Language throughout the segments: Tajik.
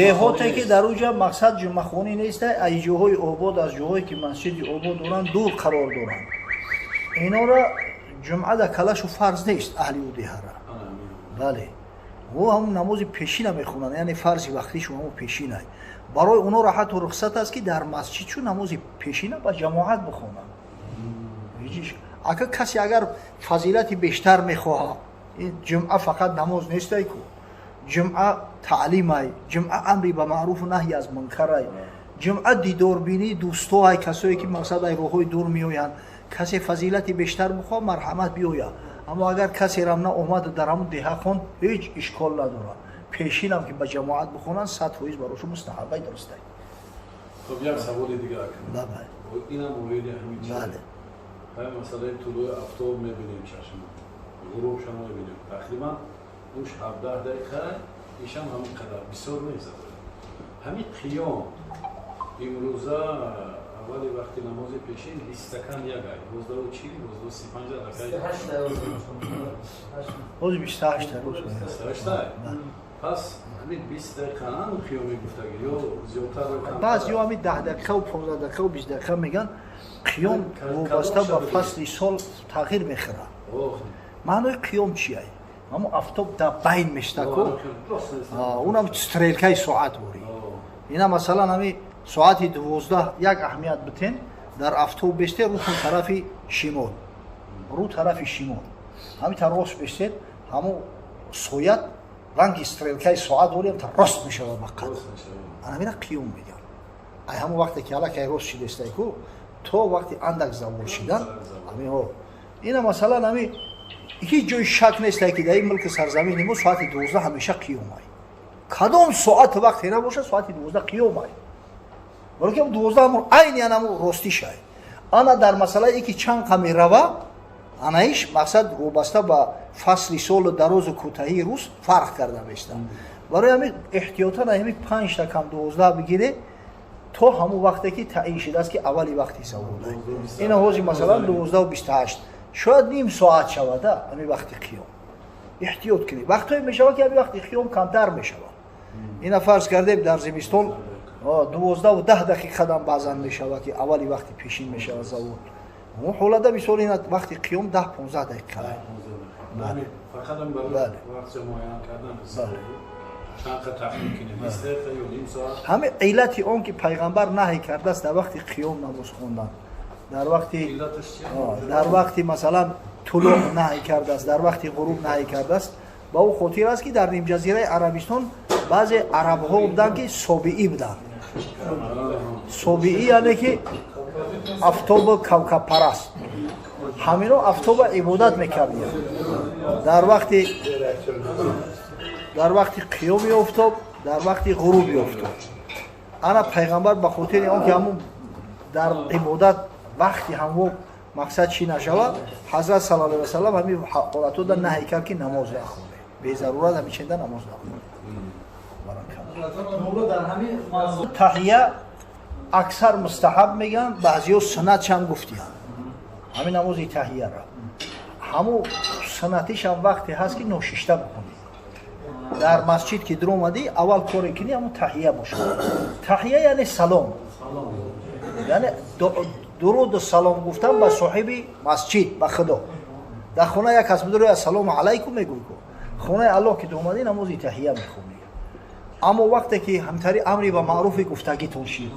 деҳоте ки дар уҷа мақсад ҷумъахонӣ нест, аз ҷоҳои обод, аз ҷоҳое ки масҷиди обод доранд дур қарор доранд. Инора ҷумъа дар калашу фарз нест аҳли ӯ деҳара. бале ӯ ҳамун намози пешина мехонанд, яъне фарзи вақтишу ҳамун пешинай. барои онҳо ҳатто рухсат аст ки дар масҷидшу намози пешина ба ҷамоат бихонанд. касе агар фазилати бештар мехоҳад, ҷумъа фақат намоз нестай ку, ҷумъа таълимай, ҷумъа амри ба маъруфу наҳyi аз мункарай, ҷумъа дидорбинии дӯстоай, касое ки мақсад ай роҳҳои дур меоянд. касе фазилати бештар бихоҳад марҳамат биёя. аммо агар касерам на омаду дар ҳамун деҳа хонд, ҳеҷ ишкол надорад. пешинам ки ба ҷамоат бихонанд 100% барошу мустаҳабай дурустай. خب یک سوال دیگه کنم. اینم مورد همین بله. مثلا طلوع آفتاب می‌بینیم چشم. غروب شما می‌بینیم. تقریبا اون 17 دقیقه ایشان همین قدر بسیار نیست. همین قیام امروزه اولی وقتی نماز پیشین 20 دقیقه یگای. 12:40 12:35 دقیقه. 8 دقیقه. روز 28 روز. 28. پس همین 20 دقیقه هم قیامی گفتگی یا زیادتر و کمتر. بعضی همین 10 دقیقه و 15 دقیقه و 20 دقیقه میگن قیام وابسته به فصل سال تغییر میخوره. معنای قیام چیه؟ همون آفتاب در بین میشته کو. اونم استرلکای ساعت بوری. اینا مثلا همین ساعت 12 یک اهمیت بتین در آفتاب بیشتر رو طرف شمال. رو طرف شمال. همین طرف بیشتر همون سویت رنگ استرلکای ساعت بوریم تا راست میشه و مقد. انا میرا قیام میگم. ای همون وقتی که الان که راست شده است کو تو وقتی اندک زوال شدن همین ها. اینا مثلا همین هیچ جای شک نیست که در این ملک سرزمین ما ساعت 12 همیشه قیام ای. کدام ساعت وقتی نباشه ساعت 12 قیام ای. ولی که 12 همون عین همون راستی شه. انا در مسئله ای که چند کمی روا анайш мақсад вобаста ба фасли солу дарозу кӯтаҳии рӯз фарқ карда мешта. барои ҳамин эҳтиётан ҳамин 5 та кам 12 бигире то ҳамун вақте ки таъин шудааст ки аввали вақти заводай. ина ҳозир масалан 12:28 шояд ним соат шавада ҳамин вақти қиём. эҳтиёт кунед. вақтҳое мешавад ки ҳамин вақти қиём камтар мешавад. ина фарз кардем дар зимистон 12:10 дақиқадан баъзан мешавад ки аввали вақти пешин мешавад завод. اون حالت مثال این وقتی قیام 10-15 دقیقه فقط هم برای وقت معین کردن چند قطع تحقیق کنیم 20 دقیقه یا نیم ساعت همه علت اون که پیغمبر نهی کرده است در وقتی قیام نماز خواندن در وقتی مثلا طلوع نهی کرده است در وقتی غروب نهی کرده است با او خاطر است که در نیم جزیره عربستان بعضی عرب ها بودن که صابئی بودن صابئی یعنی که آفتاب کوکب پرست همینا آفتاب عبادت میکردن در وقتی قیام آفتاب در وقتی غروب آفتاب انا پیغمبر به خاطر اون که همون در عبادت وقتی همو مقصد چی نشود حضرت صلی الله علیه و سلم همین حالتو در نهی کرد که نماز نخونه به ضرورت همین چنده نماز نخونه در همین تحیه اکثر مستحب میگن بعضی‌ها سنت هم گفتیان همین نماز تحیه را همون سنتیش هم وقتی هست که نوشیشته بکنی در مسجد که در اومدی اول کاری کنی همون تحیه باشه تحیه یعنی سلام یعنی درود و سلام گفتن به صاحب مسجد به خدا در خونه یک کس بدروی السلام علیکم میگوی کو خونه الله که در اومدی نماز تحیه میخونی اما وقتی که همتری امری به معروف گفتگی تونشید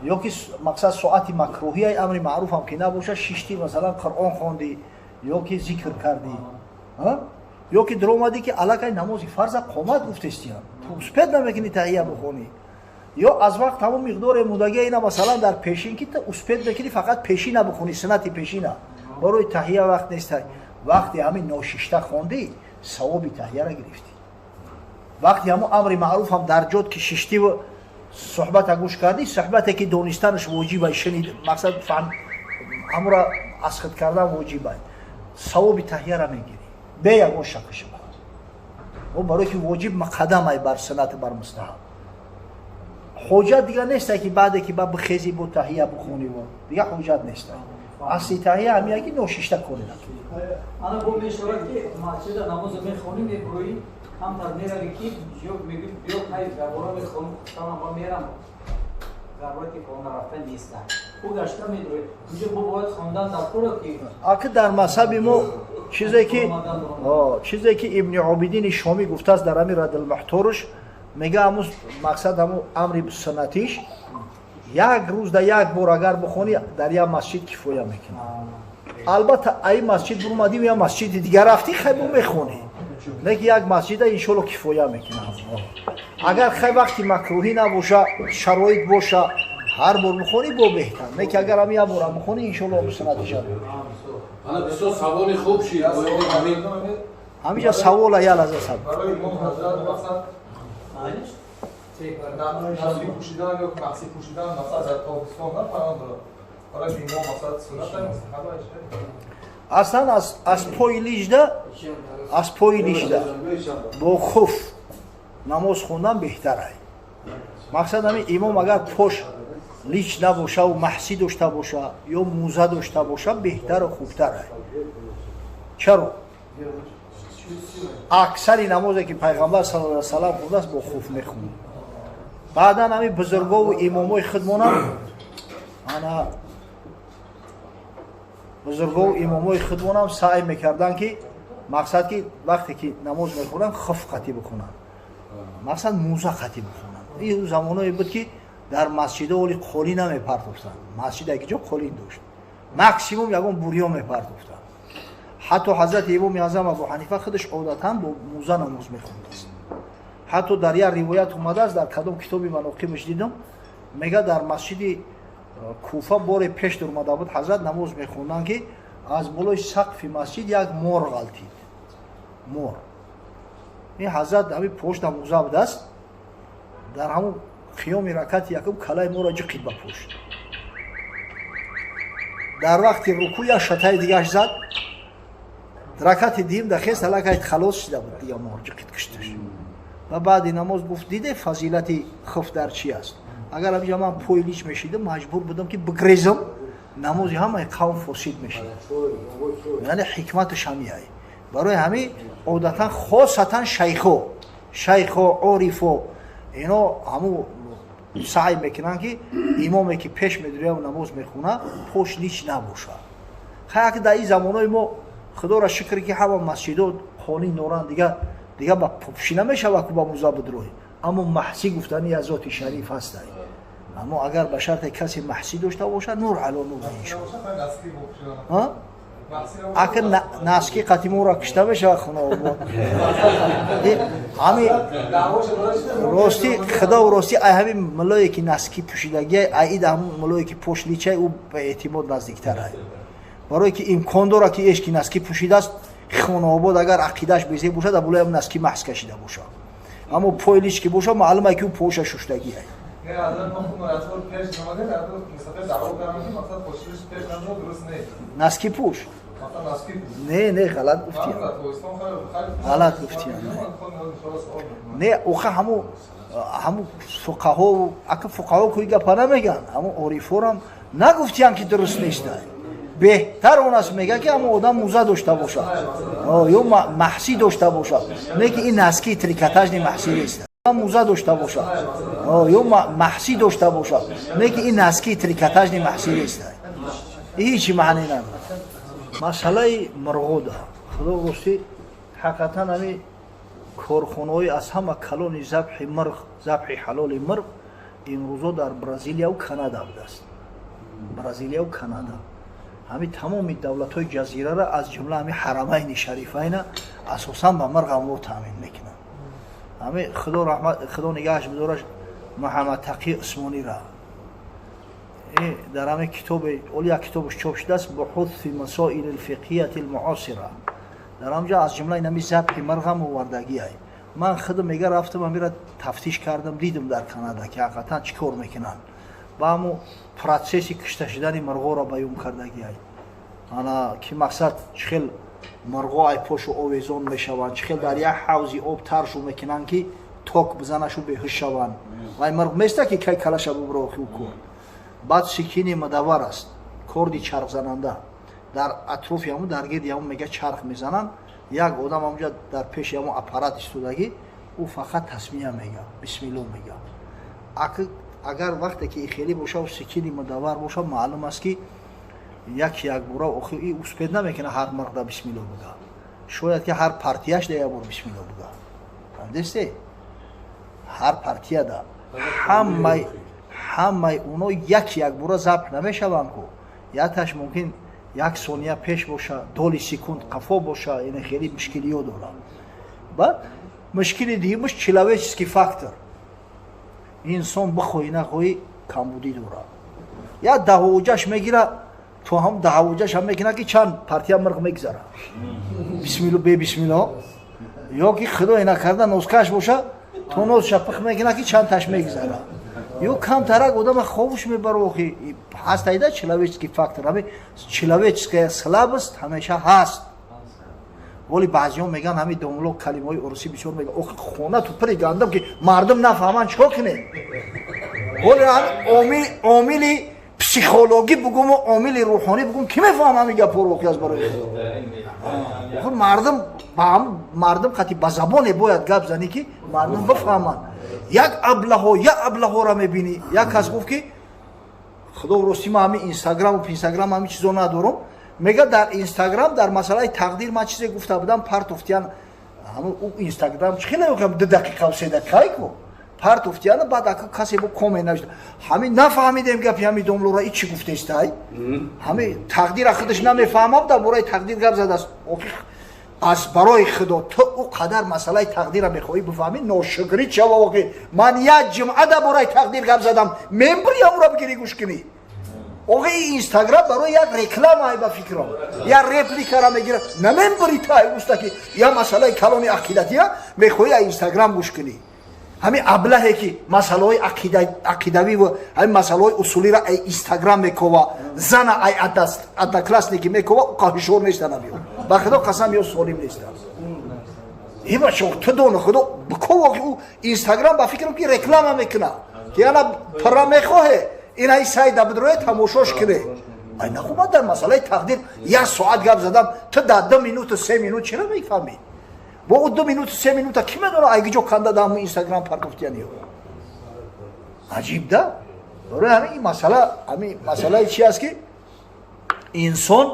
یا که مقصد ساعت مکروهی ای امر معروف هم که نباشه شیشتی مثلا قرآن خواندی یا که ذکر کردی یا که در اومدی که علاقه نماز فرض قامت گفتستی هم تو اسپد نمیکنی تحیه بخونی یا از وقت همون مقدار مودگی اینا مثلا در پیشین که اسپد بکنی فقط پیشین بخونی سنتی پیشین برای تحیه وقت نیست وقتی همین نوشیشته خواندی ثواب تحیه را گرفتی وقتی همون امر معروف هم در جد که شیشتی و صحبت گوش کردی صحبتی که دونستانش واجبه شنید مقصد فهم امر اسخط کردن واجبه ثواب تحیه را میگیری به یک اون شکش و برای که واجب مقدم ای بر سنت بر مستحب حجت دیگه نیست که بعد که با بخیزی با تحیه بخونی و دیگه حجت نیست اصلی تحیه همیه که نوشیشته کنی انا گم میشود که مسجد نماز میخونی میبروی هم تا میروی کی جو میگی بیا خیلی درباره میخوام تمام ما میرم ضرورتی خونه رفتن نیست او گشته میدوه اینجا باید خواندن در طور که آخه در مذهب ما چیزی که ابن عابدین شامی گفته است در امیر رد المحتورش میگه همون مقصد همون امر سنتیش یک روز در یک بار اگر بخونی در یک مسجد کفایه میکنه. البته ای مسجد برمدیم یا مسجد دیگر رفتی خیلی میخونی لیکن یک مسجد انشالله کفایه میکنه. اگر خیلی وقتی مکروهی نباشه شرایط باشه هر بار بخونی با بهتر لیکن اگر هم یک بار بخونی انشالله سنتیش حالا بسیار سوال خوب شید همینجا سوال ایال از اصلا برای امام حضرت مثلا نفسی پوشیدن یا مخصی پوشیدن مثلا در تابستان نه فرمان داره برای امام مثلا سنت نیست اصلا از پای لیجده با خف نماز خوندن بهتره. مقصد همین امام اگر پاش لیچ نباشه و محسی داشته باشه یا موزه داشته باشه بهتر و خوبتره. چرا؟ اکثر نمازی که پیغمبر صلی الله علیه و سلم خونده است با خوف میخونه. بعدا همین بزرگا و امامای خودمانم سعی میکردن که مقصد که وقتی که نماز میخونن خف خطی بخونن مقصد موزه خطی بخونن. این زمانایی بود که در مسجد ولی قلی نمیپرداختن. مسجد اگه جا قلی داشت ماکسیموم یگان بوریا میپرداختن. حتی حضرت امام اعظم ابو حنیفه خودش عادتا با موزه نماز میخوند است. حتی در یک روایت اومده است در کدام کتابی مناقبش دیدم میگه در مسجد کوفه بار پیش در اومده بود حضرت نماز میخوندن که از بالای سقف مسجد یک مور غلطید. مور این حضرت همین پشت موزه بود است در همون خیام رکعت یکم کلای مور را جقید به پشت. در وقت رکوع شتای دیگه زد رکعت دیم دخیست حلقه خلاص شده بود دیگه مور جقید کشتش. و بعد نماز گفت دیده فضیلت خف در چی است؟ اگر اینجا من پای لیچ میشیدم مجبور بودم که بگریزم نمازی همه قوم فاسد میشید. یعنی حکمتش همیه. برای همین عادتا خاصتا شیخو عارفو اینا همو سعی میکنن که امامی که پیش میدوره و نماز میخونه پشت لیچ نباشه. خیلی که در این زمانهای ما خدا را شکر که همه مسجدات خانی نوران دیگه با پوشی نمیشه و با موزه بدروی. اما محسی گفتنی از ذات شریف هست. اما اگر به شرط کسی محسی داشته باشه نور علی نور میشه. اگر ناسکی قدیمو را کشته بشه خونه آباد. همین راستی خدا و راستی همین ملایی که ناسکی پوشیدگی عید همون ملایی که پشت لیچه او به اعتماد نزدیکتره. برای که امکان داره که ایش که ناسکی پوشیده است خونه آباد اگر عقیدهش بیزه باشه در بالای هم ناسکی محس کشیده باشه. اما پای لیچ که باشه معلومه که او پوش ششتگیه. نه حضرت ما خود مرتبا پیش نماده در تو مستقل دعوا کردن که مثلا پشتش پیش نماده درست نه ناسکی پوش مثلا ناسکی نه غلط گفتی غلط گفتی نه اوخه همو فقها اگه فقها کوئی گپ نمیگن همو عارفورم نگفتیان که درست نیست. بهتر اون است میگه که همو آدم موزه داشته باشه یا محسی داشته باشه نه که این ناسکی تریکاتاژ محسی نیست. موزه داشته باشه یا محسی داشته باشه نه که این ناسکی تریکاتاژ محسی نیست. هیچ معنی نداره. مسئله مرغوده خدا راستی حقیقتا همین کارخانه‌های از همه کلان ذبح حلال مرغ این روزا در برزیلیا و کانادا بود است. برزیلیا و کانادا همین تمام دولت‌های جزیره را از جمله همین حرمین شریفین اساساً به مرغ امور تامین میکنن. همه خدا نگاهش بداره محمد تقی عثمانی را در همه کتاب اولیا کتابش چاپ شده است بحوث فی مسائل الفقهیه المعاصره در همجا از جمله اینمی ذبح مرغ هم آوردگی است. من خودم میگه رفتم میرا تفتیش کردم دیدم در کانادا که حقیقتا چیکار میکنن و همو پروسسی کشته شدن مرغ را بیان کردگی است. انا کی مقصد چخل مرغا ای پاشو آویزان میشوند چخل در یک حوضی آب ترشو میکنن که توک بزنشو بهش شوند و این مرغ میسته که کی کلش ببرو خو کو بعد سکینی مدور است کردی چرخ زننده در اطراف همون درگیر همون میگه چرخ میزنن як одам амҷа дар пеши ҳамон аппарат истодагӣ ӯ фақат тасмия мега бисмилло мега агар вақте ки хеле боша секини мудаввар боша маълум аст ки як бора охир и успед намекуна ҳар марда бисмилло буда шояд ки ҳар партияш да ябор бисмилло буда десте ҳар партияда ҳамаи уно як бора забт намешаванд ку яташ мумкин як сония пеш боша доли секунд қафо боша яъне хеле мушкилиё дорад баъд мушкили дигимаш человеческий фактор инсон бихоҳӣ нахоҳӣ камбудӣ дорад я даҳовуҷаш мегира то ҳам даҳовуҷаш ҳам мекунад ки чанд партия мирғ мегзара бисмилло бебисмилло ё ки худо ина карда нозкаш боша то нозша пих мекунад ки чандташ мегзара ё камтарак одама ховуш мебаро охи ҳаст айда человеческий фактор ҳаме человеческая слабост ҳамеша ҳаст ولی بعضی‌ها میگن همین دوملو کلمه‌های ارسی بسیار میگن اوه خونه تو پری گندم که مردم نفهمن چیکار کنه ولی عامل پسیکولوژی بگم و عامل روحانی بگم کی میفهمه میگه پروخی از برای خود مردم خاطی با زبان باید گپ زنی که مردم بفهمن یک ابله را میبینی یک کس گفت که خدا راستی ما همین اینستاگرام همین چیزا ندارم میگه در اینستاگرام در مسئله تقدیر من چیزی گفته بودم پرت افتیان همون اینستاگرام خیلی میگم 2 دقیقه و 3 دقیقه کو پرت افتیان بعد کسی با کامنت نوشته همین نفهمیدیم گپ همین دوملو را چی گفته است همین تقدیر خودش نمیفهمم در برای تقدیر گپ زده است از برای خدا تو او قدر مسئله تقدیر را میخوای بفهمی ناشکری چه واقعی من یک جمعه در برای تقدیر گپ زدم ممبری هم را بگیری گوش کنی اوه اینستاگرام برای یک رکلام های با فکرم یا رپلیکا را میگیره نمیبری تای اوستا که یا مسئله کلام عقیدتی ها میخوای اینستاگرام گوش کنی همین ابله که مسئله های عقیدوی و همین مسئله های اصولی را اینستاگرام میکوه زن ای اتکلاس نکی میکوه قاهشور نیست نمیو با خدا قسم یا سالم نیست این بچه تو دونه خدا بکوه او اینستاگرام با فکرم که رکلام میکنه که انا پرا میخواه اینایی سعی دبدروی تماشاش کنه ای نخوبه در مسئله تقدیر 1 ساعت گپ زدم تو در 2 مینوت و 3 مینوت چرا میفهمی با او 2 مینوت و 3 مینوت کی میدونه ایگه جو کنده در اینستاگرام پرگفتیانی عجیب ده برای همین مسئله چی است که انسان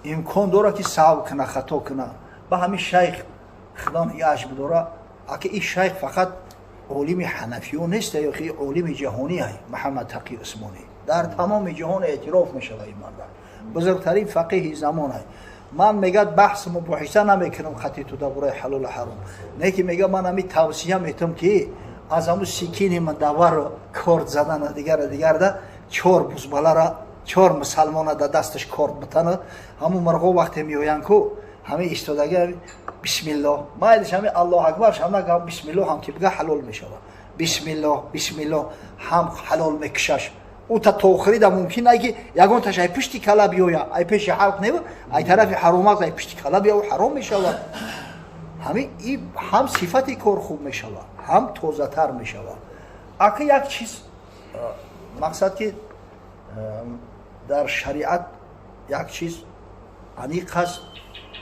امکان داره که سهو کنه خطا کنه با همین شیخ خدام عجب داره اگه این شیخ فقط عالم حنفیون نیست یا که عالم جهانی است محمد تقی عثمانی در تمام جهان اعتراف میشه این مرد بزرگترین فقیه زمان است من میگم بحث مباحثه نمیکنم خطی تو درباره حلال و حرام نه که میگم من همین توصیه میتونم که از همون سکین من داور کارد زدن دیگر ده 4 بزباله را 4 مسلمان در دستش کارد بتنه همون مرغا وقتی میویان کو همه استادگی بسم الله ما ایدش همه الله اکبر هم نگم بسم الله هم که بگه حلال میشه بسم الله هم حلال میکشش او تا آخری ده ممکنه که یگان تاش ای پشتی کلا بیایا ای پیش حق نیو ای طرف حرامات ای پشتی کلا بیا و حرام میشه همه این هم صفتی کار خوب میشه هم تازه تر میشه اگه یک چیز مقصد که در شریعت یک چیز انیق هست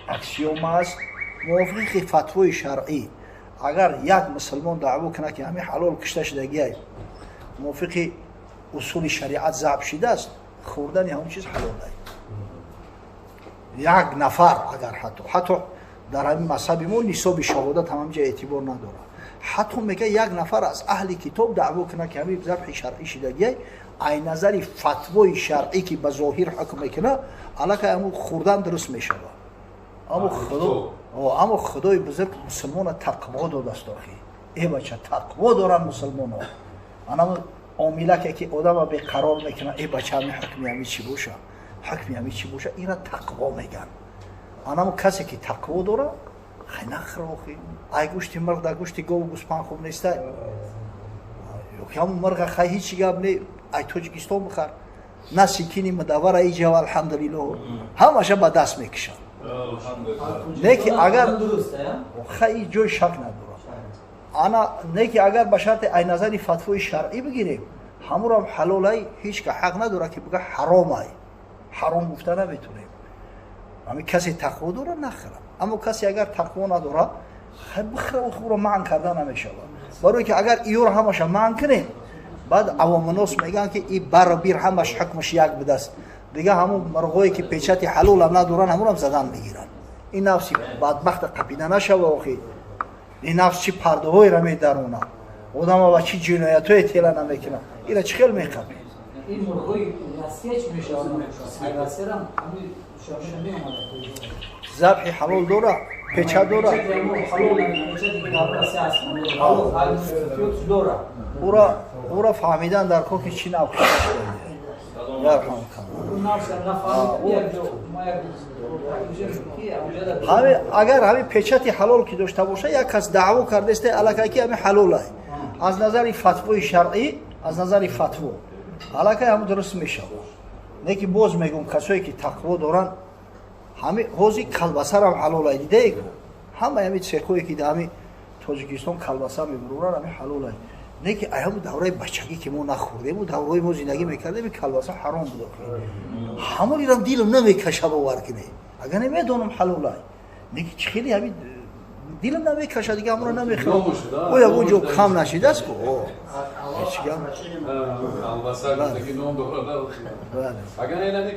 اکسیوم است موافق فتوای شرعی اگر یک مسلمان دعوا کنه که همین حلال کشته شدگی موافق اصول شریعت ضبط شده است خوردن همون چیز حلال است یک نفر اگر حتی در همین مذهب ما نصاب شهادت هم جای اعتبار نداره حتی میگه یک نفر از اهل کتاب دعوا کنه که همین ذبح شرعی شدگی ای نظر فتوای شرعی که به ظاهر حکم میکنه علاقه همون خوردن درست میشه اما خدای بزرگ مسلمان تقوا داده است ای بچه تقوا دارن مسلمان ها انا عامله که آدم به قرار میکنه ای بچه همین حکمی همین چی باشه اینا تقوا میگن اما کسی که تقوا داره خیلی نخره ای گوشت مرغ در گوشت گاو و گوسپند خوب نیست یا همون مرغ خیلی هیچی گپ نی ای تاجیکستان بخر نه سکینی مدور ای جوا الحمدلله همشه با دست میکشن نه که اگر خیلی جای شک نداره نه که اگر به شرط ای نظری فتوای شرعی بگیریم همون هم حلال ای هیچ که حق نداره که بگه حرام ای حرام گفته نمیتونیم ами касе тақво дора нахӯрад. Аммо касе агар тақво надора бихӯра хӯро манъ карда намешавад. барое ки агар иёро ҳамаша манъ кунем баъд авоминос мегӯянд ки и баробир ҳамаш ҳукмаш як будаст. دیگه همون مرغایی که پیچت حلال هم ندارن همون هم زدن میگیرن. این نفسی بدبخت قپیده نشوه آخی. این نفس چی پرده های را میدرونه. آدم ها و چی جنایت های تیله نمیکنن. اینا چی خیل میخواد. این مرغای رسیه چی میشه آدم؟ رسیه هم همین شامل میامده. ذبح حلال داره. پیچه داره. حلال پیچه دیگه رسیه هست. حلال داره. او را فهمیدن در که چی نبخشش کنه. اگر همین پیچتی حلال که داشته باشه یک کس دعوا کرده است الکی که همین حلاله از نظر فتوای شرعی از نظر فتوا الکی هم درست میشه نه که باز میگم کسایی که تقوا دارن همین حوزی کلبسه هم حلاله دیده ای همه همین سیخویی که در همین تاجیکستان کلبسه میبرورن همین حلاله نه که ایام دوره بچگی که ما نخوردیم و دوره ما زندگی میکردیم کلبسه حرام بود همون ایران دیلم نمیکشه باور کنه اگر نمیدونم حلاله نه که خیلی همین دیلم نمیکشه دیگه همون نمیخوام او یا اونجا کم نشیده است که کلبسه دیگه نام دوره اگر